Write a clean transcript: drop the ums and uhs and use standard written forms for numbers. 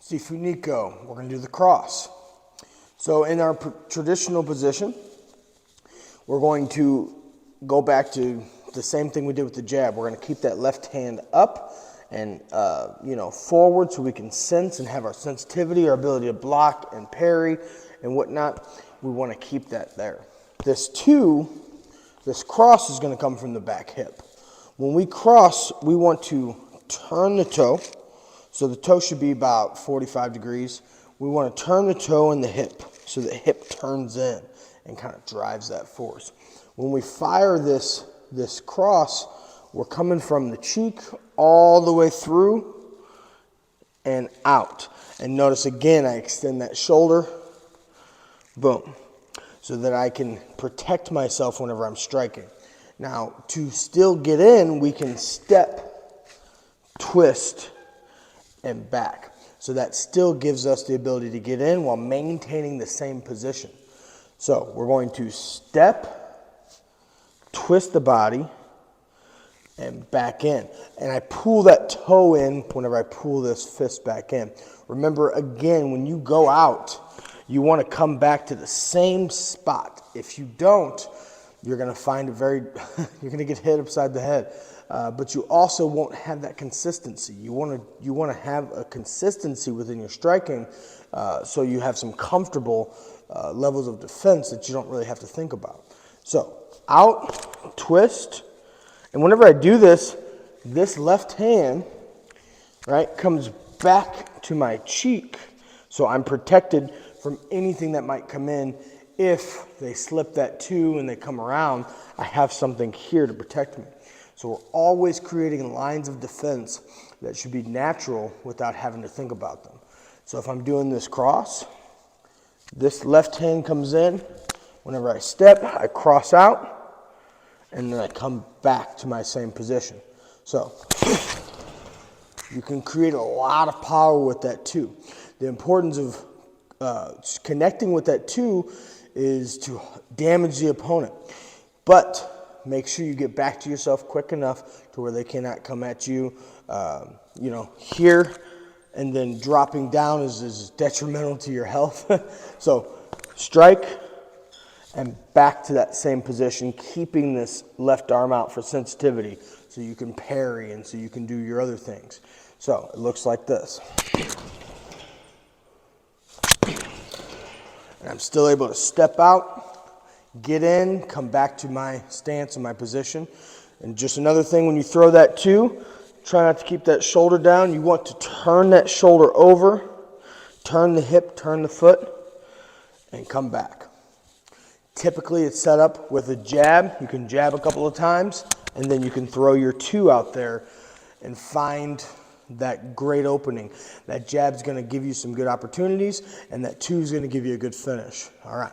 Sifuniko, we're going to do the cross. So in our traditional position, we're going to go back to the same thing we did with the jab. We're going to keep that left hand up and forward so we can sense and have our sensitivity, our ability to block and parry and whatnot. We want to keep that there. This cross is going to come from the back hip. When we cross, we want to turn the toe. So the toe should be about 45 degrees. We want to turn the toe and the hip so the hip turns in and kind of drives that force. When we fire this cross, we're coming from the cheek all the way through and out. And notice again, I extend that shoulder, boom, so that I can protect myself whenever I'm striking. Now, to still get in, we can step, twist, and back. So that still gives us the ability to get in while maintaining the same position. So we're going to step, twist the body, and back in. And I pull that toe in whenever I pull this fist back in. Remember, again, when you go out, you want to come back to the same spot. If you don't, you're going to find it you're going to get hit upside the head. But you also won't have that consistency. You want to have a consistency within your striking, so you have some comfortable levels of defense that you don't really have to think about. So out, twist, and whenever I do this left hand, right, comes back to my cheek, so I'm protected from anything that might come in. If they slip that two and they come around, I have something here to protect me. So we're always creating lines of defense that should be natural without having to think about them. So if I'm doing this cross, this left hand comes in. Whenever I step, I cross out, and then I come back to my same position. So you can create a lot of power with that too. The importance of connecting with that too is to damage the opponent. But make sure you get back to yourself quick enough to where they cannot come at you, here, and then dropping down is detrimental to your health. So strike and back to that same position, keeping this left arm out for sensitivity so you can parry and so you can do your other things. So it looks like this. And I'm still able to step out, get in, come back to my stance and my position. And just another thing, when you throw that too, try not to keep that shoulder down. You want to turn that shoulder over, turn the hip, turn the foot, and come back. Typically it's set up with a jab. You can jab a couple of times, and then you can throw your two out there and find that great opening. That jab's going to give you some good opportunities, and that two is going to give you a good finish. All right.